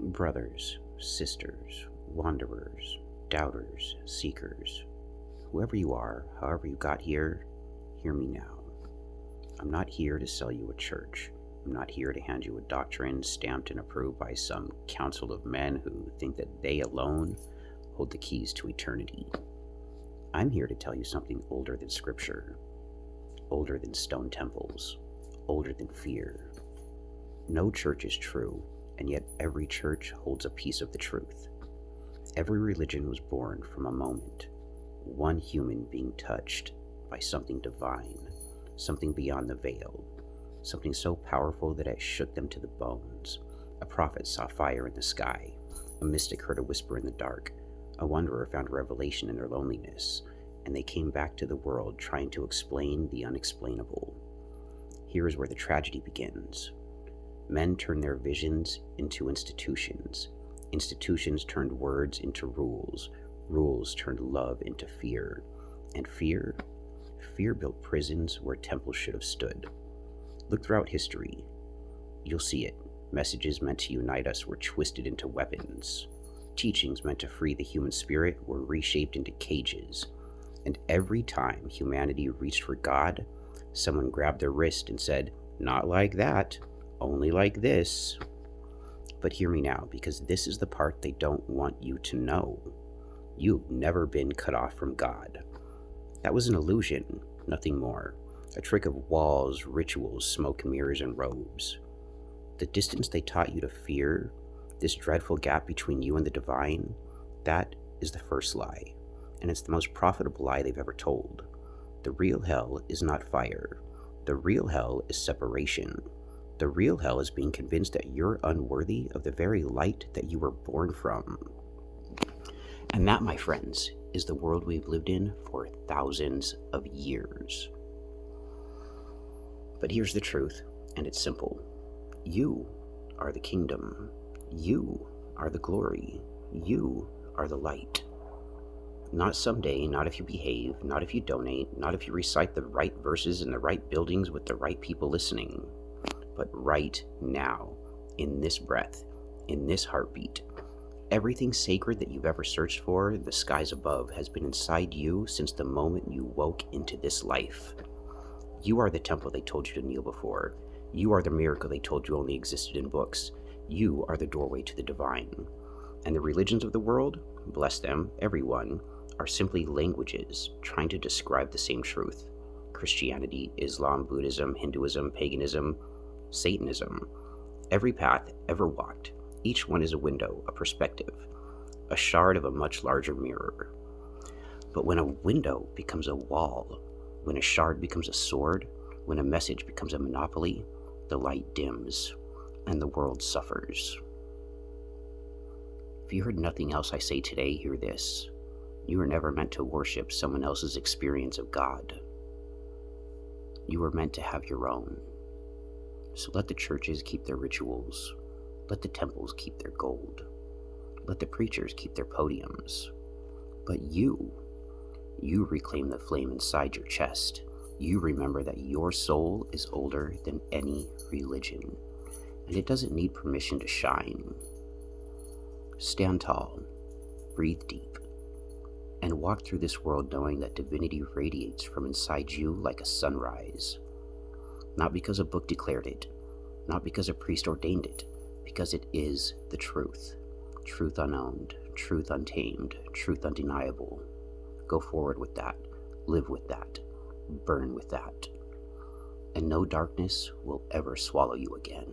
Brothers, sisters, wanderers, doubters, seekers, whoever you are, however you got here, hear me now. I'm not here to sell you a church. I'm not here to hand you a doctrine stamped and approved by some council of men who think that they alone hold the keys to eternity. I'm here to tell you something older than Scripture, older than stone temples, older than fear. No church is true, and yet every church holds a piece of the truth. Every religion was born from a moment, one human being touched by something divine, something beyond the veil, something so powerful that it shook them to the bones. A prophet saw fire in the sky, a mystic heard a whisper in the dark, a wanderer found revelation in their loneliness, and they came back to the world trying to explain the unexplainable. Here is where the tragedy begins. Men turned their visions into institutions. Institutions turned words into rules. Rules turned love into fear. And fear built prisons where temples should have stood. Look throughout history. You'll see it. Messages meant to unite us were twisted into weapons. Teachings meant to free the human spirit were reshaped into cages. And every time humanity reached for God, someone grabbed their wrist and said, "Not like that. Only like this." But hear me now, because this is the part they don't want you to know. You've never been cut off from God. That was an illusion, nothing more. A trick of walls, rituals, smoke and mirrors, and robes. The distance they taught you to fear, this dreadful gap between you and the divine, that is the first lie. And it's the most profitable lie they've ever told. The real hell is not fire. The real hell is separation. The real hell is being convinced that you're unworthy of the very light that you were born from. And that, my friends, is the world we've lived in for thousands of years. But here's the truth, and it's simple. You are the kingdom. You are the glory. You are the light. Not someday, not if you behave, not if you donate, not if you recite the right verses in the right buildings with the right people listening. But right now, in this breath, in this heartbeat, everything sacred that you've ever searched for in the skies above has been inside you since the moment you woke into this life. You are the temple they told you to kneel before. You are the miracle they told you only existed in books. You are the doorway to the divine. And the religions of the world, bless them, everyone, are simply languages trying to describe the same truth. Christianity, Islam, Buddhism, Hinduism, paganism, Satanism. Every path ever walked, each one is a window, a perspective, a shard of a much larger mirror. But when a window becomes a wall, when a shard becomes a sword, when a message becomes a monopoly, the light dims and the world suffers. If you heard nothing else I say today, hear this. You were never meant to worship someone else's experience of God. You were meant to have your own. So let the churches keep their rituals. Let the temples keep their gold. Let the preachers keep their podiums. But you reclaim the flame inside your chest. You remember that your soul is older than any religion, and it doesn't need permission to shine. Stand tall, breathe deep, and walk through this world knowing that divinity radiates from inside you like a sunrise. Not because a book declared it, not because a priest ordained it, because it is the truth. Truth unowned, truth untamed, truth undeniable. Go forward with that, live with that, burn with that, and no darkness will ever swallow you again.